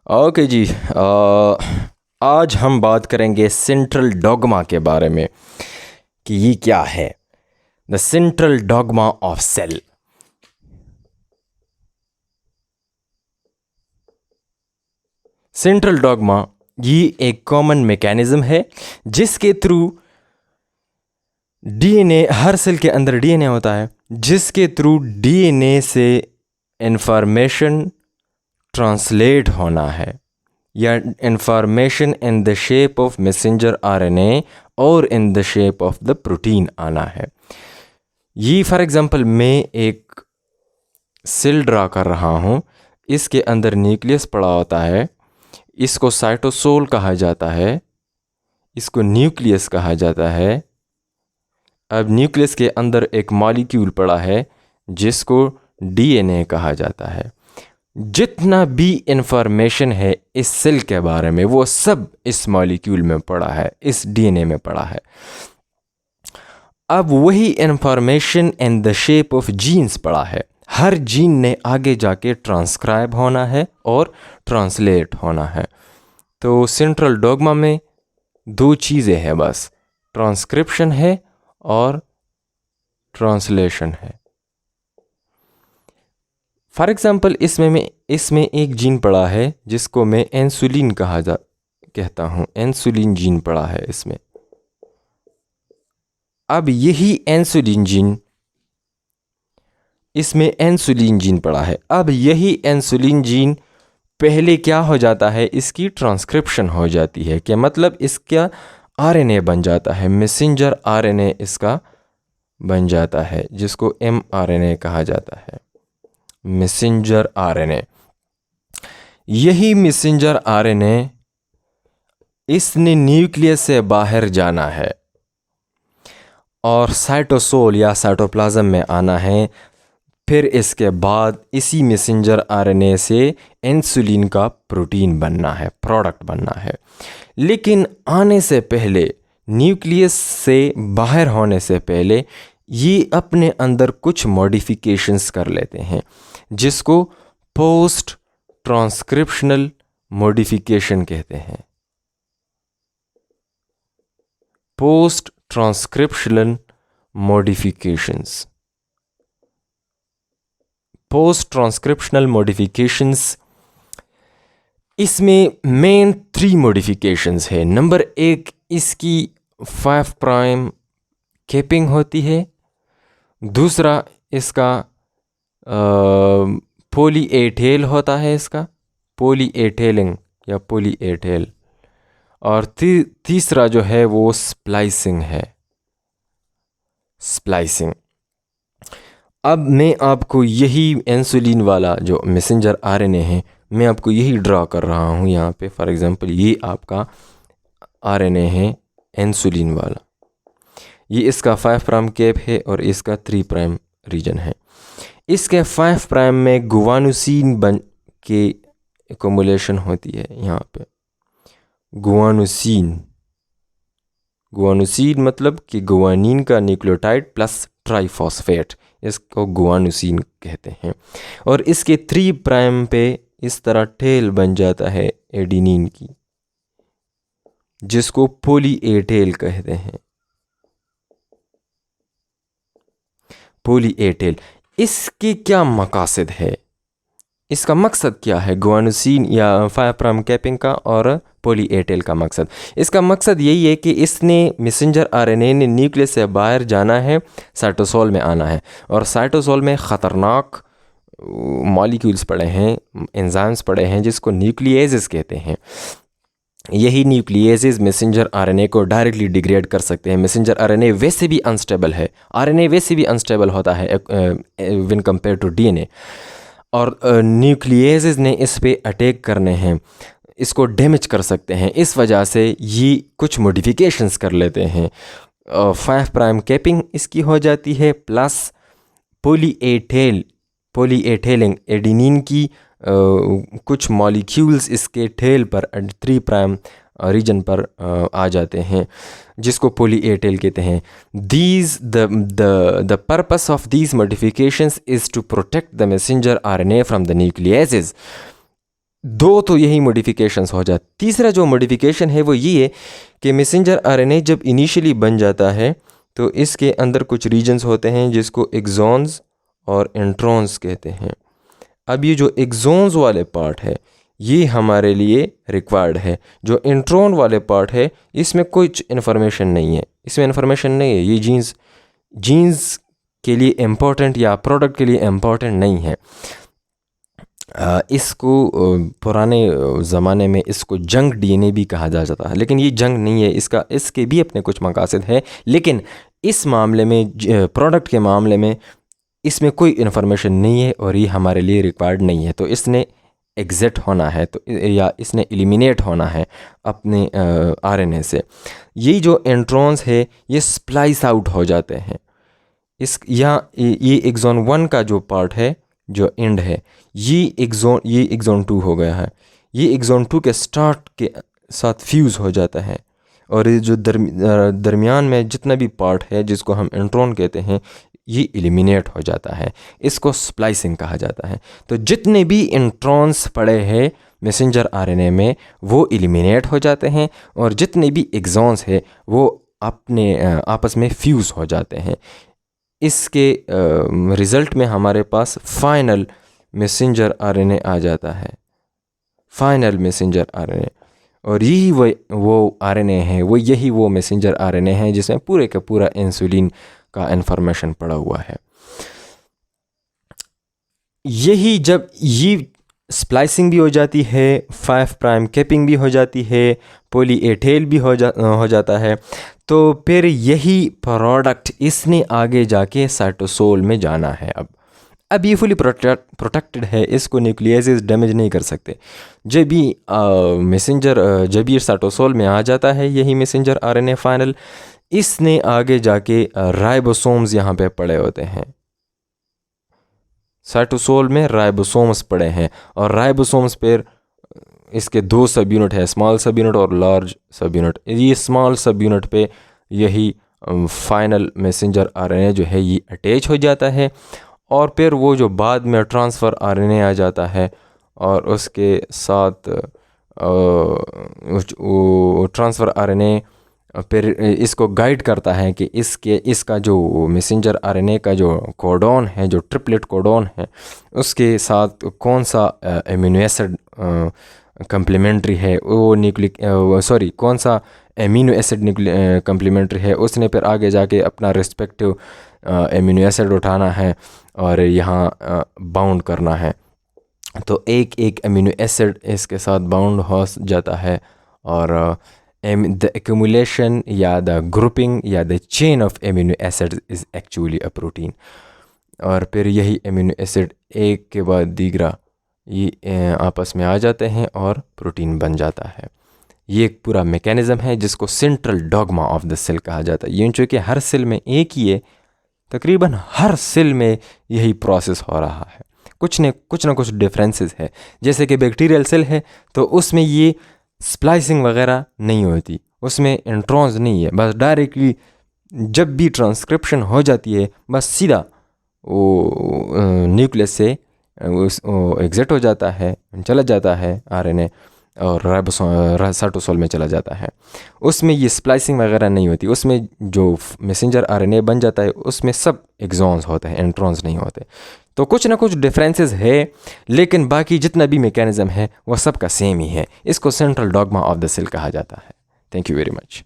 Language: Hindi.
ओके जी। आज हम बात करेंगे सेंट्रल डॉगमा के बारे में कि ये क्या है। The central dogma of cell. Central dogma ये एक कॉमन मैकेनिज्म है जिसके थ्रू डीएनए, हर सेल के अंदर डीएनए होता है, जिसके थ्रू डीएनए से इंफॉर्मेशन ट्रांसलेट होना है, या information in the shape of messenger RNA और in the shape of the protein आना है। ये फॉर एग्जांपल मैं एक सेल ड्रा कर रहा हूँ, इसके अंदर न्यूक्लियस पड़ा होता है, इसको साइटोसोल कहा जाता है, इसको न्यूक्लियस कहा जाता है। अब न्यूक्लियस के अंदर एक मॉलिक्यूल पड़ा है जिसको डीएनए कहा जाता है। जितना भी इंफॉर्मेशन है इस सेल के बारे में वो सब इस मॉलिक्यूल में पड़ा है, इस डीएनए में पड़ा है। अब वही information in the shape of genes पड़ा है। हर जीन ने आगे जाके ट्रांसक्राइब होना है और ट्रांसलेट होना है। तो सेंट्रल डॉगमा में दो चीज़ें हैं बस, ट्रांसक्रिप्शन है और ट्रांसलेशन है। फॉर एग्ज़ाम्पल इसमें एक जीन पड़ा है जिसको मैं इंसुलिन कहता हूँ। इंसुलिन जीन पड़ा है इसमें। अब यही इंसुलिन जीन, इसमें इंसुलिन जीन पड़ा है। अब यही इंसुलिन जीन पहले क्या हो जाता है, इसकी ट्रांसक्रिप्शन हो जाती है, कि मतलब इसका आरएनए बन जाता है, मैसेंजर आरएनए इसका बन जाता है, जिसको एमआरएनए कहा जाता है, मैसेंजर आरएनए। यही मैसेंजर आरएनए इसने न्यूक्लियस से बाहर जाना है और साइटोसोल या साइटोप्लाज्म में आना है। फिर इसके बाद इसी मैसेंजर आरएनए से इंसुलिन का प्रोटीन बनना है, प्रोडक्ट बनना है। लेकिन आने से पहले, न्यूक्लियस से बाहर होने से पहले, ये अपने अंदर कुछ मॉडिफिकेशंस कर लेते हैं जिसको पोस्ट ट्रांसक्रिप्शनल मॉडिफिकेशन कहते हैं। Post transcriptional modifications. Post transcriptional modifications, इसमें मेन 3 मॉडिफिकेशंस है। नंबर 1, इसकी 5 प्राइम कैपिंग होती है। दूसरा, इसका पॉली ए टेल होता है, इसका पॉली ए टेलिंग या पॉली ए टेल। और तीसरा जो है वो स्प्लाइसिंग है, स्प्लाइसिंग। अब मैं आपको यही इंसुलिन वाला जो मैसेंजर आरएनए है, मैं आपको यही ड्रा कर रहा हूँ यहाँ पे। फॉर एग्जांपल ये आपका आरएनए है इंसुलिन वाला, ये इसका 5 प्राइम कैप है और इसका 3 प्राइम रीजन है। इसके 5 प्राइम में गुआनोसिन बन के एक्युमुलेशन होती है यहाँ पे। गुआनोसिन, गुआनोसिन मतलब कि गुआनिन का न्यूक्लियोटाइड प्लस ट्राइफॉस्फेट, इसको गुआनोसिन कहते हैं। और इसके 3 प्राइम पे इस तरह टेल बन जाता है एडिनिन की, जिसको पॉली ए टेल कहते हैं, पॉली ए टेल। इसके क्या मकासद है, इसका मकसद क्या है गुआनोसिन या 5 प्राइम कैपिंग का और पॉली ए टेल का मकसद? इसका मकसद यही है कि इसने मैसेंजर आरएनए ने न्यूक्लियस से बाहर जाना है, साइटोसोल में आना है। और साइटोसोल में ख़तरनाक मॉलिक्यूल्स पड़े हैं, एंजाइम्स पड़े हैं, जिसको न्यूक्लिएजेस कहते हैं। यही न्यूक्लिएजेस मैसेंजर आरएनए को डायरेक्टली डिग्रेड कर सकते हैं। मैसेंजर आरएनए वैसे भी अनस्टेबल है, आरएनए वैसे भी अनस्टेबल होता है व्हेन कंपेयर टू डीएनए, और न्यूक्लिएजेस ने इस पे अटैक करने हैं, इसको डैमेज कर सकते हैं। इस वजह से ये कुछ मॉडिफिकेशंस कर लेते हैं। 5 प्राइम कैपिंग इसकी हो जाती है, plus poly A telling adenine की कुछ मॉलिक्यूल्स इसके टेल पर 3 प्राइम रीजन पर आ जाते हैं, जिसको पॉली ए टेल कहते हैं। The purpose of these modifications is to protect the messenger RNA from the nucleases. दो तो यही मॉडिफिकेशंस हो जाते। तीसरा जो मॉडिफिकेशन है वो ये है कि मैसेंजर आरएनए जब इनिशियली बन जाता है तो इसके अंदर कुछ रीजन्स होते हैं जिसको एक्सॉन्स और इंट्रॉन्स कहते हैं। अब ये जो एक्सॉन्स वाले पार्ट है ये हमारे लिए रिक्वायर्ड है। जो इंट्रॉन वाले पार्ट है इसमें कुछ इन्फॉर्मेशन नहीं है, इसमें इन्फॉर्मेशन नहीं है। ये जीन्स के लिए इम्पोर्टेंट या प्रोडक्ट के लिए इम्पोर्टेंट नहीं है। इसको पुराने ज़माने में इसको जंक डीएनए भी कहा जाता है, लेकिन ये जंक नहीं है। इसके भी अपने कुछ मकासद है, लेकिन इस मामले में प्रोडक्ट के मामले में इसमें कोई इन्फॉर्मेशन नहीं है और ये हमारे लिए रिक्वायर्ड नहीं है। तो इसने एग्जिट होना है तो या इसने एलिमिनेट होना है अपने आरएनए से। ये जो इंट्रॉन्स है ये स्प्लाइस आउट हो जाते हैं। ये एक्सॉन 1 का जो पार्ट है, जो एंड है, ये एक्सॉन 2 हो गया है। ये एक्सॉन 2 के स्टार्ट के साथ फ्यूज़ हो जाता है और ये जो दरमियान में जितना भी पार्ट है जिसको हम इंट्रॉन कहते हैं ये एलिमिनेट हो जाता है। इसको स्प्लाइसिंग कहा जाता है। तो जितने भी इंट्रॉन्स पड़े हैं मैसेंजर आरएनए में वो एलिमिनेट हो जाते हैं और जितने भी एक्सॉन्स है वो अपने आपस में फ्यूज़ हो जाते हैं। इसके रिज़ल्ट में हमारे पास फाइनल मैसेंजर आरएनए आ जाता है, फाइनल मैसेंजर आरएनए। और यही वो आरएनए है, यही वो मैसेंजर आरएनए है जिसमें पूरे का पूरा इंसुलिन का इन्फॉर्मेशन पड़ा हुआ है। यही जब ये स्प्लाइसिंग भी हो जाती है, 5 प्राइम कैपिंग भी हो जाती है, पॉली ए टेल भी हो जाता है, तो फिर यही प्रोडक्ट इसने आगे जाके साइटोसोल में जाना है। अब ये फुली प्रोटेक्टेड है, इसको न्यूक्लियस डैमेज नहीं कर सकते। जब भी जब ये साइटोसोल में आ जाता है यही मैसेंजर आरएनए फाइनल, इसने आगे जाके राइबोसोम्स यहाँ पे पड़े होते हैं। साइटोसोल में राइबोसोम्स पड़े हैं और राइबोसोम्स पर इसके 2 सब यूनिट है, स्मॉल सब यूनिट और लार्ज सब यूनिट। ये स्मॉल सब यूनिट पे यही फाइनल मैसेंजर आरएनए जो है ये अटैच हो जाता है और फिर वो जो बाद में ट्रांसफ़र आरएनए आ जाता है और उसके साथ ट्रांसफ़र आरएनए फिर इसको गाइड करता है कि इसका जो मैसेंजर आरएनए का जो कोडॉन है, जो ट्रिपलेट कोडॉन है, उसके साथ कौन सा एमिनो एसिड कम्प्लीमेंट्री है, वो कौन सा एमिनो एसिड कम्प्लीमेंट्री है, उसने फिर आगे जाके अपना रिस्पेक्टिव एमिनो एसिड उठाना है और यहाँ बाउंड करना है। तो एक एक एमिनो एसिड इसके साथ बाउंड हो जाता है और the accumulation या the grouping या the chain of amino acids is actually a protein। और फिर यही एमिनो एसिड एक के बाद दीगरा ये आपस में आ जाते हैं और प्रोटीन बन जाता है। ये एक पूरा मैकेनिज़्म है जिसको central dogma of the cell कहा जाता है। यूँ चूँकि हर सेल में एक ही है, तकरीबन हर सेल में यही प्रोसेस हो रहा है। कुछ ना कुछ डिफरेंसेस है। जैसे कि बैक्टीरियल सेल है तो उसमें ये स्प्लाइसिंग वगैरह नहीं होती, उसमें इंट्रॉन्स नहीं है, बस डायरेक्टली जब भी ट्रांसक्रिप्शन हो जाती है बस सीधा वो न्यूक्लियस से एग्जिट हो जाता है, चला जाता है आरएनए और साइटोसोल में चला जाता है। उसमें ये स्प्लाइसिंग वगैरह नहीं होती। उसमें जो मैसेंजर आरएनए बन जाता है उसमें सब एक्सॉन्स होते हैं, इंट्रॉन्स नहीं होते। तो कुछ ना कुछ डिफरेंसेस है, लेकिन बाकी जितना भी मैकेनिज़्म है वह सब का सेम ही है। इसको central dogma of the cell कहा जाता है। Thank you very much.